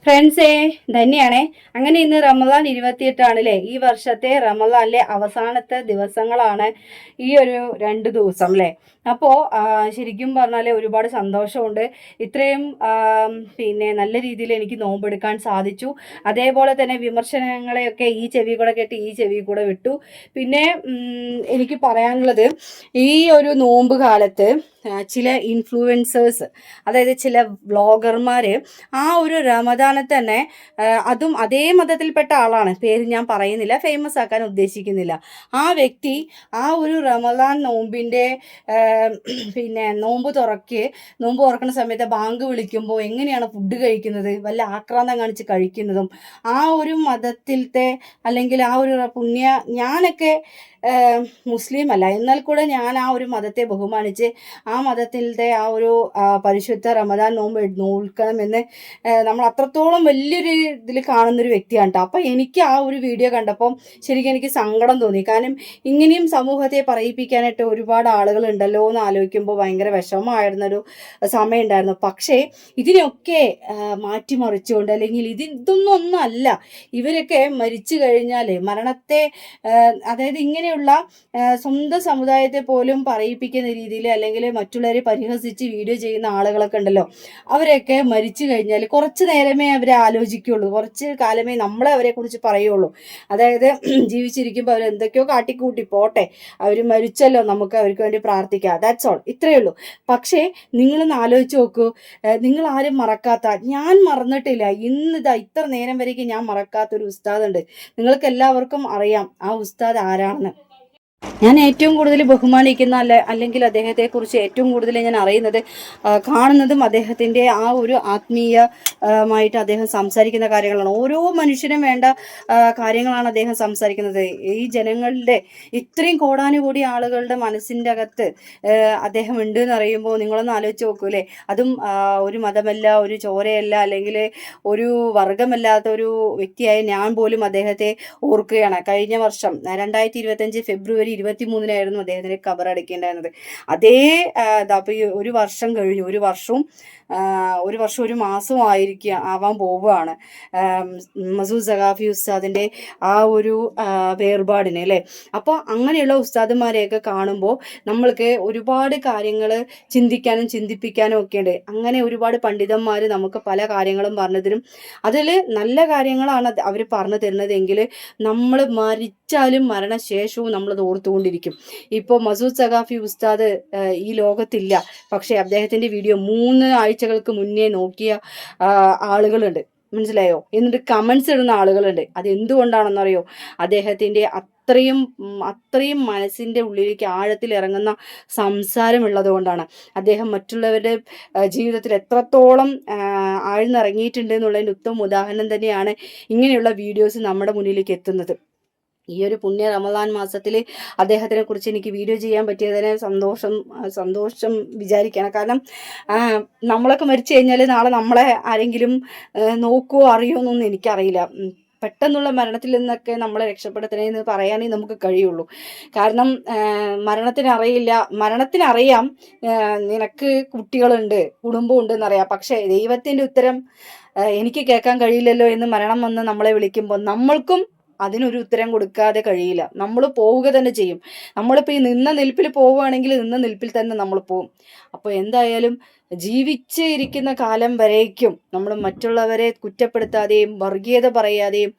ഫ്രണ്ട്സേ, ധന്യാണേ. അങ്ങനെ ഇന്ന് റമദാൻ 28ആണല്ലേ. ഈ വർഷത്തെ റമദാനിലെ അവസാനത്തെ ദിവസങ്ങളാണ് ഈ ഒരു 2 ദിവസം അല്ലേ. അപ്പോൾ ശരിക്കും പറഞ്ഞാൽ ഒരുപാട് സന്തോഷമുണ്ട്. ഇത്രയും നല്ല രീതിയിൽ എനിക്ക് നോമ്പെടുക്കാൻ സാധിച്ചു. അതേപോലെ തന്നെ വിമർശനങ്ങളെയൊക്കെ ഈ ചെവി കൂടെ കേട്ട് ഈ ചെവി കൂടെ വിട്ടു. പിന്നെ എനിക്ക് പറയാനുള്ളത്, ഈ ഒരു നോമ്പ് കാലത്ത് ചില ഇൻഫ്ലുവൻസേഴ്സ്, അതായത് ചില വ്ളോഗർമാർ ആ ഒരു റമദാനെ തന്നെ അതും അതേ മതത്തിൽപ്പെട്ട ആളാണ്, പേര് ഞാൻ പറയുന്നില്ല, ഫേമസ് ആക്കാൻ ഉദ്ദേശിക്കുന്നില്ല. ആ വ്യക്തി ആ ഒരു റമദാൻ നോമ്പിൻ്റെ നോമ്പ് തുറക്കുന്ന സമയത്ത് ബാങ്ക് വിളിക്കുമ്പോൾ എങ്ങനെയാണ് ഫുഡ് കഴിക്കുന്നത്, വല്ല ആക്രാന്തം കാണിച്ച് കഴിക്കുന്നതും, ആ ഒരു മതത്തിലത്തെ അല്ലെങ്കിൽ ആ ഒരു ഞാനൊക്കെ മുസ്ലിം അല്ല, എന്നാൽ കൂടെ ഞാൻ ആ ഒരു മതത്തെ ബഹുമാനിച്ച് ആ മതത്തിലത്തെ ആ ഒരു പരിശുദ്ധ റമദാൻ നോമ്പ് നോൽക്കണമെന്ന് നമ്മൾ അത്രത്തോളം വലിയൊരു ഇതിൽ കാണുന്നൊരു വ്യക്തിയാണ് കേട്ടോ. അപ്പം എനിക്ക് ആ ഒരു വീഡിയോ കണ്ടപ്പം ശരിക്കും എനിക്ക് സങ്കടം തോന്നി. കാരണം ഇങ്ങനെയും സമൂഹത്തെ പറയിപ്പിക്കാനായിട്ട് ഒരുപാട് ആളുകൾ ഉണ്ടല്ലോ എന്ന് ആലോചിക്കുമ്പോൾ ഭയങ്കര വിഷമമായിരുന്നൊരു സമയം ഉണ്ടായിരുന്നു. പക്ഷേ ഇതിനൊക്കെ മാറ്റിമറിച്ചുകൊണ്ട്, അല്ലെങ്കിൽ ഇതൊന്നും അല്ല, ഇവരൊക്കെ മരിച്ചു കഴിഞ്ഞാൽ മരണത്തെ, അതായത് ഇങ്ങനെയുള്ള സ്വന്തം സമുദായത്തെ പോലും പറയിപ്പിക്കുന്ന രീതിയിൽ അല്ലെങ്കിൽ മറ്റുള്ളവരെ പരിഹസിച്ച് വീഡിയോ ചെയ്യുന്ന ആളുകളൊക്കെ ഉണ്ടല്ലോ, അവരൊക്കെ മരിച്ചു കഴിഞ്ഞാൽ കുറച്ച് നേരമേ അവരെ ആലോചിക്കുള്ളൂ, കുറച്ച് കാലമേ നമ്മളെ അവരെ കുറിച്ച് പറയുള്ളൂ. അതായത് ജീവിച്ചിരിക്കുമ്പോൾ അവർ എന്തൊക്കെയോ കാട്ടിക്കൂട്ടി പോട്ടെ, അവർ മരിച്ചല്ലോ, നമുക്ക് അവർക്ക് വേണ്ടി പ്രാർത്ഥിക്കാം, ദാറ്റ്സ് ഓൾ, ഇത്രയേ ഉള്ളൂ. പക്ഷേ നിങ്ങളൊന്ന് ആലോചിച്ച് നോക്കൂ, നിങ്ങൾ ആരും മറക്കാത്ത, ഞാൻ മറന്നിട്ടില്ല ഇന്നിതാ ഇത്ര നേരം വരേക്കും ഞാൻ മറക്കാത്തൊരു ഉസ്താദ് ഉണ്ട്. നിങ്ങൾക്ക് എല്ലാവർക്കും അറിയാം ആ ഉസ്താദ് ആരാണെന്ന്. ഞാൻ ഏറ്റവും കൂടുതൽ ബഹുമാനിക്കുന്ന അല്ലെങ്കിൽ അദ്ദേഹത്തെക്കുറിച്ച് ഏറ്റവും കൂടുതൽ ഞാൻ അറിയുന്നത്, കാണുന്നതും അദ്ദേഹത്തിൻ്റെ ആ ഒരു ആത്മീയമായിട്ട് അദ്ദേഹം സംസാരിക്കുന്ന കാര്യങ്ങളാണ്. ഓരോ മനുഷ്യനും വേണ്ട കാര്യങ്ങളാണ് അദ്ദേഹം സംസാരിക്കുന്നത്. ഈ ജനങ്ങളുടെ ഇത്രയും കോടാനുകൂടി ആളുകളുടെ മനസ്സിൻ്റെ അകത്ത് അദ്ദേഹം ഉണ്ട് എന്ന് അറിയുമ്പോൾ നിങ്ങളൊന്ന് ആലോചിച്ച് നോക്കൂലേ. അതും ഒരു മതമല്ല, ഒരു ചോരയല്ല, അല്ലെങ്കിൽ ഒരു വർഗമല്ലാത്ത ഒരു വ്യക്തിയായ ഞാൻ പോലും അദ്ദേഹത്തെ ഓർക്കുകയാണ്. കഴിഞ്ഞ വർഷം 2025 ഫെബ്രുവരി 23-നായിരുന്നു അദ്ദേഹത്തിന് ഖബറടക്കേണ്ടായിരുന്നത്. അതേ അപ്പോൾ ഈ ഒരു വർഷം കഴിഞ്ഞു, ഒരു വർഷം ഒരു മാസം ആവാൻ പോവുകയാണ് മസൂദ് സഖാഫി ഉസ്താദിൻ്റെ ആ ഒരു വേർപാടിന് അല്ലേ. അപ്പോൾ അങ്ങനെയുള്ള ഉസ്താദന്മാരെയൊക്കെ കാണുമ്പോൾ നമ്മൾക്ക് ഒരുപാട് കാര്യങ്ങൾ ചിന്തിക്കാനും ചിന്തിപ്പിക്കാനും ഒക്കെ ഉണ്ട്. അങ്ങനെ ഒരുപാട് പണ്ഡിതന്മാർ നമുക്ക് പല കാര്യങ്ങളും പറഞ്ഞു തരും. അതിൽ നല്ല കാര്യങ്ങളാണ് അവർ പറഞ്ഞു തരുന്നതെങ്കിൽ നമ്മൾ മരിച്ചാലും മരണശേഷവും നമ്മളത് ഓർത്തുകൊണ്ടിരിക്കും. ഇപ്പോൾ മസൂദ് സഖാഫി ഉസ്താദ് ഈ ലോകത്തില്ല, പക്ഷേ അദ്ദേഹത്തിൻ്റെ വീഡിയോ 3 ആഴ്ചകൾക്ക് മുന്നേ നോക്കിയ ആളുകളുണ്ട്, മനസ്സിലായോ? എന്നിട്ട് കമൻസ് ഇടുന്ന ആളുകളുണ്ട്. അത് എന്തുകൊണ്ടാണെന്നറിയോ? അദ്ദേഹത്തിൻ്റെ അത്രയും മനസ്സിൻ്റെ ഉള്ളിലേക്ക് ആഴത്തിൽ ഇറങ്ങുന്ന സംസാരമുള്ളത് കൊണ്ടാണ്. അദ്ദേഹം മറ്റുള്ളവരുടെ ജീവിതത്തിൽ എത്രത്തോളം ആഴ്ന്നിറങ്ങിയിട്ടുണ്ട് എന്നുള്ളതിൻ്റെ ഉത്തമ ഉദാഹരണം തന്നെയാണ് ഇങ്ങനെയുള്ള വീഡിയോസ് നമ്മുടെ മുന്നിലേക്ക് എത്തുന്നത്. ഈ ഒരു പുണ്യ റമദാൻ മാസത്തിൽ അദ്ദേഹത്തിനെ കുറിച്ച് എനിക്ക് വീഡിയോ ചെയ്യാൻ പറ്റിയതിന് സന്തോഷം വിചാരിക്കണം. കാരണം നമ്മളൊക്കെ മരിച്ചു കഴിഞ്ഞാൽ നാളെ നമ്മളെ ആരെങ്കിലും നോക്കുമോ അറിയുമോ എന്നൊന്നും എനിക്കറിയില്ല. പെട്ടെന്നുള്ള മരണത്തിൽ നിന്നൊക്കെ നമ്മളെ രക്ഷപ്പെടുത്തണേന്ന് പറയാനേ നമുക്ക് കഴിയുള്ളൂ. കാരണം മരണത്തിനറിയാം നിനക്ക് കുട്ടികളുണ്ട്, കുടുംബമുണ്ട് എന്നറിയാം. പക്ഷേ ദൈവത്തിൻ്റെ ഉത്തരം എനിക്ക് കേൾക്കാൻ കഴിയില്ലല്ലോ എന്ന് മരണം വന്ന് നമ്മളെ വിളിക്കുമ്പോൾ നമ്മൾക്കും അതിനൊരു ഉത്തരം കൊടുക്കാതെ കഴിയില്ല. നമ്മൾ പോവുക തന്നെ ചെയ്യും. നമ്മളിപ്പോൾ ഈ നിന്ന നിൽപ്പിൽ പോവുകയാണെങ്കിൽ നിന്ന നിൽപ്പിൽ തന്നെ നമ്മൾ പോവും. അപ്പോൾ എന്തായാലും ജീവിച്ച് ഇരിക്കുന്ന കാലം വരേക്കും നമ്മൾ മറ്റുള്ളവരെ കുറ്റപ്പെടുത്താതെയും വർഗീയത പറയാതെയും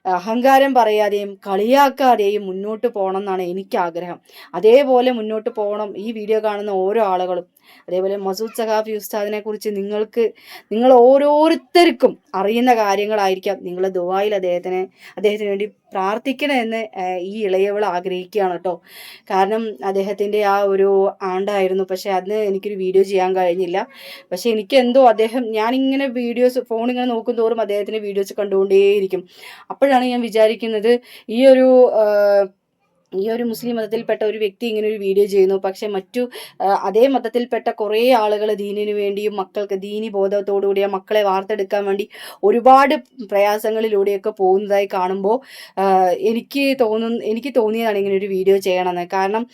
അഹങ്കാരം പറയാതെയും കളിയാക്കാതെയും മുന്നോട്ട് പോകണം എന്നാണ് എനിക്ക് ആഗ്രഹം. അതേപോലെ മുന്നോട്ട് പോകണം ഈ വീഡിയോ കാണുന്ന ഓരോ ആളുകളും. അതേപോലെ മസൂദ് സഖാഫി ഉസ്താദിനെ കുറിച്ച് നിങ്ങൾ ഓരോരുത്തർക്കും അറിയുന്ന കാര്യങ്ങളായിരിക്കാം. നിങ്ങൾ ദുആയിൽ അദ്ദേഹത്തിന് വേണ്ടി പ്രാർത്ഥിക്കണമെന്ന് ഈ ഇളയവൾ ആഗ്രഹിക്കുകയാണ് കേട്ടോ. കാരണം അദ്ദേഹത്തിൻ്റെ ആ ഒരു ആണ്ടായിരുന്നു, പക്ഷേ അന്ന് എനിക്കൊരു വീഡിയോ ചെയ്യാൻ കഴിഞ്ഞില്ല. പക്ഷേ എനിക്കെന്തോ ഞാനിങ്ങനെ ഫോണിങ്ങനെ നോക്കും തോറും അദ്ദേഹത്തിൻ്റെ വീഡിയോസ് കണ്ടുകൊണ്ടേയിരിക്കും. അപ്പോഴാണ് ഞാൻ വിചാരിക്കുന്നത്, ഈ ഒരു ഈ ഒരു മുസ്ലിം മതത്തിൽപ്പെട്ട ഒരു വ്യക്തി ഇങ്ങനെ ഒരു വീഡിയോ ചെയ്യുന്നു, പക്ഷെ മറ്റു അതേ മതത്തിൽപ്പെട്ട കുറേ ആളുകൾ ദീനിനു വേണ്ടിയും മക്കൾക്ക് ദീനി ബോധത്തോടുകൂടി ആ മക്കളെ വാർത്തെടുക്കാൻ വേണ്ടി ഒരുപാട് പ്രയാസങ്ങളിലൂടെയൊക്കെ പോകുന്നതായി കാണുമ്പോൾ എനിക്ക് തോന്നിയതാണ് ഇങ്ങനെ ഒരു വീഡിയോ ചെയ്യണമെന്ന്. കാരണം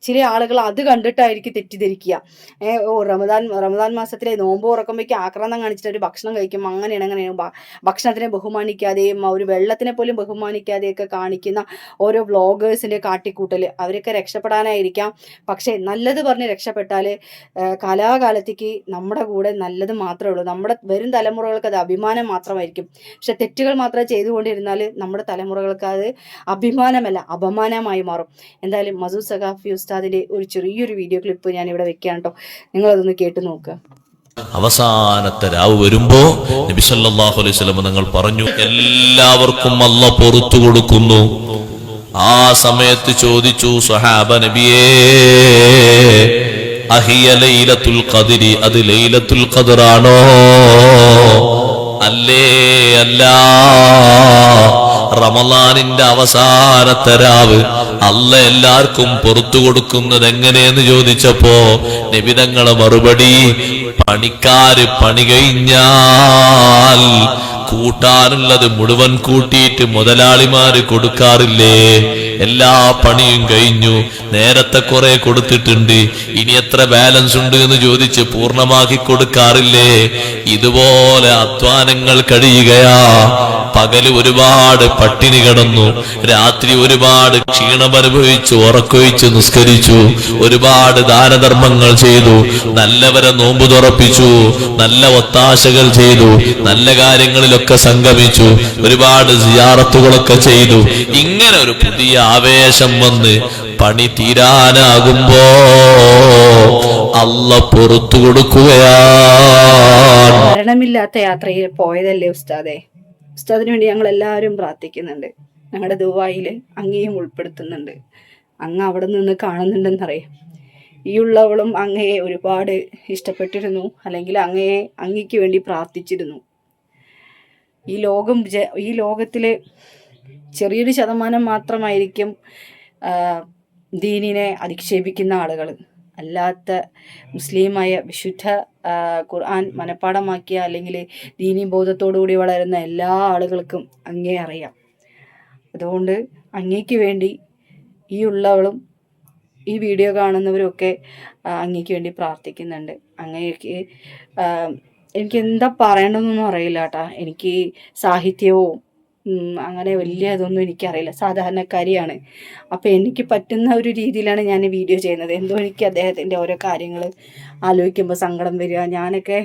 ചില ആളുകൾ അത് കണ്ടിട്ടായിരിക്കും തെറ്റിദ്ധരിക്കുക. റമദാൻ മാസത്തിലെ നോമ്പ് തുറക്കുമ്പോഴേക്കും ആക്രാന്തം കാണിച്ചിട്ട് ഒരു ഭക്ഷണം കഴിക്കും, അങ്ങനെയാണ് ഭക്ഷണത്തിനെ ബഹുമാനിക്കാതെയും ഒരു വെള്ളത്തിനെ പോലും ബഹുമാനിക്കാതെയൊക്കെ കാണിക്കുന്ന ഓരോ വ്ളോഗേഴ്സിൻ്റെ കാട്ടിക്കൂട്ടൽ. അവരൊക്കെ രക്ഷപ്പെടാനായിരിക്കാം, പക്ഷേ നല്ലത് പറഞ്ഞ് രക്ഷപ്പെട്ടാൽ കാലാകാലത്തേക്ക് നമ്മുടെ കൂടെ നല്ലത് മാത്രമേ ഉള്ളൂ. നമ്മുടെ വരും തലമുറകൾക്ക് അത് അഭിമാനം മാത്രമായിരിക്കും. പക്ഷെ തെറ്റുകൾ മാത്രം ചെയ്തുകൊണ്ടിരുന്നാൽ നമ്മുടെ തലമുറകൾക്ക് അത് അഭിമാനമല്ല അപമാനമായി മാറും. എന്തായാലും മസൂദ് സഖാഫി ഉസ്താദിൻ്റെ ഒരു ചെറിയൊരു വീഡിയോ ക്ലിപ്പ് ഞാൻ ഇവിടെ വെക്കാം കേട്ടോ, നിങ്ങളതൊന്ന് കേട്ട് നോക്കുക. അവസാനത്തെ രാവ് വരുമ്പോ നബി സല്ലല്ലാഹു അലൈഹി വസല്ലം തങ്ങൾ പറഞ്ഞു, എല്ലാവർക്കും അല്ലാഹു പുറത്തു കൊടുക്കുന്നു. ആ സമയത്ത് ചോദിച്ചു സ്വഹാബ നബിയേ, അഹിയ ലൈലത്തുൽ ഖദ്രി, അത് ലൈലത്തുൽ ഖദ്റാണോ? അല്ലേ അല്ല, റമളാനിന്റെ അവസാനത്തെ രാവ് അല്ല എല്ലാവർക്കും പുറത്തു കൊടുക്കുന്നത് എങ്ങനെയെന്ന് ചോദിച്ചപ്പോ നബി തങ്ങളെ മറുപടി, പണിക്കാര് പണി കഴിഞ്ഞാൽ കൂട്ടാനുള്ളത് മുഴുവൻ കൂട്ടിയിട്ട് മുതലാളിമാര് കൊടുക്കാറില്ലേ? എല്ലാ പണിയും കഴിഞ്ഞു, നേരത്തെ കുറെ കൊടുത്തിട്ടുണ്ട്, ഇനി എത്ര ബാലൻസ് ഉണ്ട് എന്ന് ചോദിച്ച് പൂർണ്ണമാക്കി കൊടുക്കാറില്ലേ? ഇതുപോലെ അധ്വാനങ്ങൾ കഴിയുകയാ. പകല് ഒരുപാട് പട്ടിണി കിടന്നു, രാത്രി ഒരുപാട് ക്ഷീണമനുഭവിച്ചു, ഉറക്കൊഴിച്ച് നിസ്കരിച്ചു, ഒരുപാട് ദാനധർമ്മങ്ങൾ ചെയ്തു, നല്ലവരെ നോമ്പ് തുറപ്പിച്ചു, നല്ല ഒത്താശകൾ ചെയ്തു, നല്ല കാര്യങ്ങളിലൊക്കെ സംഗമിച്ചു, ഒരുപാട് സിയാറത്തുകളൊക്കെ ചെയ്തു. ഇങ്ങനെ ഒരു പുതിയ ആവേശം വന്ന് പണി തീരാനാകുമ്പോ അല്ലാഹു പുറത്തു കൊടുക്കുകയാണ്. മരണമില്ലാത്ത യാത്രയിൽ പോയതല്ലേ ഉസ്താദെ? ഉസ്താദിന് വേണ്ടി ഞങ്ങൾ എല്ലാവരും പ്രാർത്ഥിക്കുന്നുണ്ട്. ഞങ്ങളുടെ ദുആയിൽ അങ്ങേയും ഉൾപ്പെടുത്തുന്നുണ്ട്. അങ്ങ് അവിടെ നിന്ന് കാണുന്നുണ്ടെന്നറിയാം. ഈ ഉള്ളവളും അങ്ങയെ ഒരുപാട് ഇഷ്ടപ്പെട്ടിരുന്നു, അല്ലെങ്കിൽ അങ്ങയ്ക്ക് വേണ്ടി പ്രാർത്ഥിച്ചിരുന്നു. ഈ ലോകത്തിലെ ചെറിയൊരു ശതമാനം മാത്രമായിരിക്കും ദീനിനെ അധിക്ഷേപിക്കുന്ന ആളുകൾ. അല്ലാത്ത മുസ്ലിമായ വിശുദ്ധ ഖുർആൻ മനഃപ്പാടമാക്കിയ അല്ലെങ്കിൽ ദീനി ബോധത്തോടുകൂടി വളരുന്ന എല്ലാ ആളുകൾക്കും അങ്ങേ അറിയാം. അതുകൊണ്ട് അങ്ങേക്ക് വേണ്ടി ഈ ഉള്ളവളും ഈ വീഡിയോ കാണുന്നവരൊക്കെ അങ്ങേക്ക് വേണ്ടി പ്രാർത്ഥിക്കുന്നുണ്ട്. അങ്ങേക്ക് എനിക്ക് എന്താ പറയേണ്ടതെന്നൊന്നും അറിയില്ല കേട്ടാ. എനിക്ക് സാഹിത്യവും അങ്ങനെ വലിയ ഇതൊന്നും എനിക്കറിയില്ല, സാധാരണക്കാരിയാണ്. അപ്പോൾ എനിക്ക് പറ്റുന്ന ഒരു രീതിയിലാണ് ഞാൻ വീഡിയോ ചെയ്യുന്നത്. എന്തോ എനിക്ക് അദ്ദേഹത്തിൻ്റെ ഓരോ കാര്യങ്ങൾ ആലോചിക്കുമ്പോൾ സങ്കടം വരിക. ഞാനൊക്കെ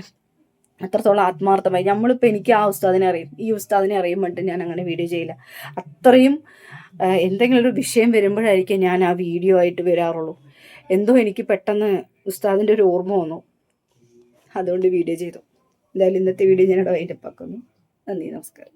അത്രത്തോളം ആത്മാർത്ഥമായി, നമ്മളിപ്പോൾ എനിക്ക് ആ ഉസ്താദിനെ അറിയും, ഈ ഉസ്താദിനെ അറിയുമ്പോട്ട് ഞാൻ അങ്ങനെ വീഡിയോ ചെയ്യില്ല. അത്രയും എന്തെങ്കിലും ഒരു വിഷയം വരുമ്പോഴായിരിക്കും ഞാൻ ആ വീഡിയോ ആയിട്ട് വരാറുള്ളൂ. എന്തോ എനിക്ക് പെട്ടെന്ന് ഉസ്താദിൻ്റെ ഒരു ഓർമ്മ വന്നു, അതുകൊണ്ട് വീഡിയോ ചെയ്തു. എന്തായാലും ഇന്നത്തെ വീഡിയോ ഞാനിവിടെ വൈൻഡപ്പ് ആക്കുന്നു. നന്ദി, നമസ്കാരം.